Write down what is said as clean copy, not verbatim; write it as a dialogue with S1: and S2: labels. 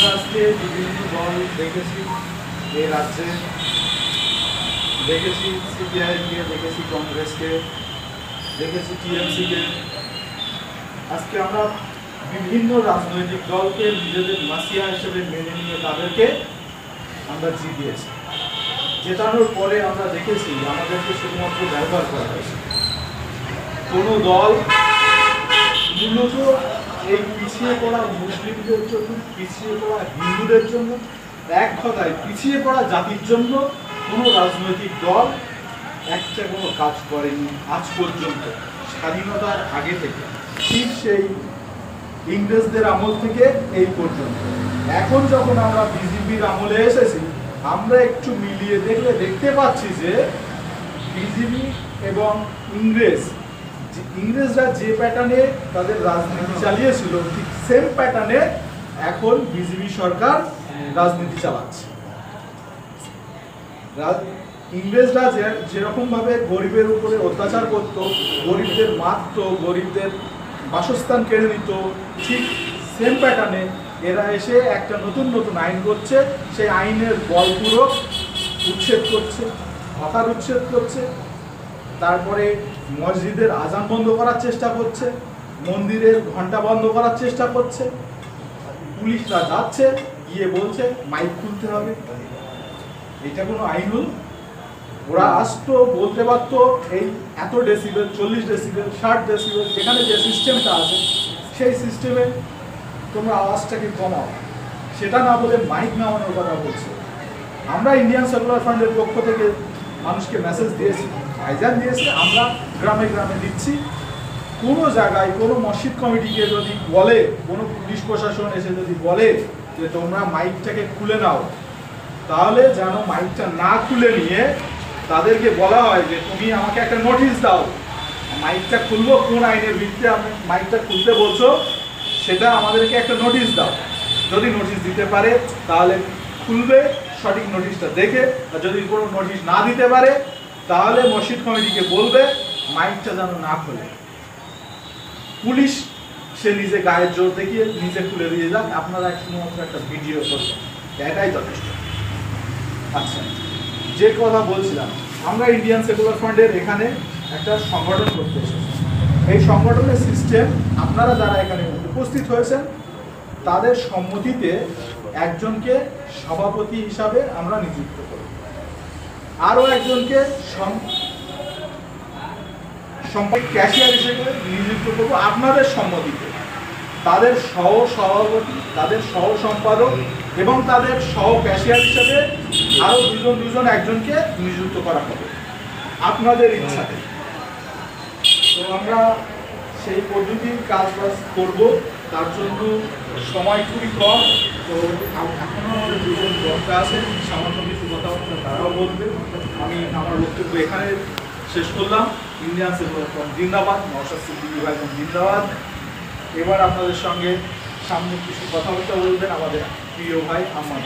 S1: আমরা আজকে বিভিন্ন দল দেখেছি এই রাজ্যে, দেখেছি সিপিআইএমকে, দেখেছি কংগ্রেসকে, দেখেছি টিএমসিকে। আজকে আমরা বিভিন্ন রাজনৈতিক দলকে নিজেদের মাসিয়া হিসেবে মেনে নিয়ে তাদেরকে আমরা জিতিয়েছি। জেতানোর পরে আমরা দেখেছি আমাদেরকে শুধুমাত্র ব্যবহার করা হয়েছে। কোনো দল মূলত এই পিছিয়ে পড়া মুসলিমদের জন্য, পিছিয়ে পড়া হিন্দুদের জন্য, এক কথায় পিছিয়ে পড়া জাতির জন্য কোনো রাজনৈতিক দল একটা কোনো কাজ করেনি আজ পর্যন্ত, স্বাধীনতার আগে থেকে, ঠিক সেই ইংরেজদের আমল থেকে এই পর্যন্ত। এখন যখন আমরা বিজেপির আমলে এসেছি, আমরা একটু মিলিয়ে দেখলে দেখতে পাচ্ছি যে বিজেপি এবং ইংরেজরা যে প্যাটার্নে তাদের রাজনীতি চালিয়েছিল, ঠিক সেম প্যাটার্নে এখন বিজেপি সরকার রাজনীতি চালাচ্ছে। ইংরেজরা যেরকম ভাবে গরিবের উপরে অত্যাচার করত, গরিবদের মারত, গরিবদের বাসস্থান কেড়ে নিত, ঠিক সেম প্যাটার্নে এরা এসে একটা নতুন নতুন আইন করছে। সেই আইনের বলপূরক উচ্ছেদ করছে, হকার উচ্ছেদ করছে, তারপরে মসজিদের আজান বন্ধ করার চেষ্টা করছে, মন্দিরের ঘন্টা বন্ধ করার চেষ্টা করছে। পুলিশরা যাচ্ছে, গিয়ে বলছে মাইক খুলতে হবে। এটা কোনো আইন হল? ওরা আসতো, বলতে পারতো এই এত ডেসিবেল, 40 ডেসিবেল, 60 ডেসিবেল, যেখানে যে সিস্টেমটা আছে সেই সিস্টেমে তোমরা আওয়াজটাকে কমাও। সেটা না বলে মাইক নামানোর কথা বলছে। আমরা ইন্ডিয়ান সেকুলার ফান্ডের পক্ষ থেকে মানুষকে মেসেজ দিয়েছি, ভাইজান দিয়েছে, আমরা গ্রামে গ্রামে দিচ্ছি। কোনো জায়গায় কোনো মসজিদ কমিটিকে যদি বলে, কোনো পুলিশ প্রশাসন এসে যদি বলে যে তোমরা মাইকটাকে খুলে নাও, তাহলে যেন মাইকটা না খুলে নিয়ে তাদেরকে বলা হয় যে তুমি আমাকে একটা নোটিশ দাও, মাইকটা খুলবো, কোন আইনের ভিত্তিতে আমি মাইকটা খুলতে বলছো সেটা আমাদেরকে একটা নোটিশ দাও। যদি নোটিশ দিতে পারে তাহলে খুলবে সঠিক নোটিশটা দেখে, আর যদি কোনো নোটিশ না দিতে পারে তাহলে মসজিদ কমিটিকে বলবে মাইকটা যেন না খোলে। পুলিশ সে নিজে গায়ের জোর দেখিয়ে নিজে খুলে দিয়ে যাক, আপনারা শুধুমাত্র একটা ভিডিও করবেন, এটাই যথেষ্ট। আচ্ছা, যে কথা বলছিলাম, আমরা ইন্ডিয়ান সেকুলার ফান্ডের এখানে একটা সংগঠন করতে এসেছি। এই সংগঠনের সিস্টেম, আপনারা যারা এখানে উপস্থিত হয়েছেন তাদের সম্মতিতে একজনকে সভাপতি হিসাবে আমরা নিযুক্ত করব, আরও একজনকে সম্পাদক ক্যাশিয়ার হিসেবে নিযুক্ত করব আপনাদের সম্মতিতে। তাদের সহ সভাপতি, তাদের সহ সম্পাদক এবং তাদের সহ ক্যাশিয়ার হিসেবে আরও দুজন একজনকে নিযুক্ত করা হবে আপনাদের ইচ্ছাতে। তো আমরা সেই পদ্ধতির কাজ করব, তার জন্য সময় খুবই কম। তো এখনও আমাদের দুজন বক্তা আছে, সামান্য কিছু কথাবার্তা তারাও বলবে। আমি আমার বক্তব্য এখানে শেষ করলাম। ইন্ডিয়ান সেকুলার ফান্ড জিন্দাবাদ, নওশাদ সিদ্দিকী ভাই জিন্দাবাদ। এবার আপনাদের সঙ্গে সামনে কিছু কথাবার্তা বলবেন আমাদের প্রিয় ভাই আম্মান।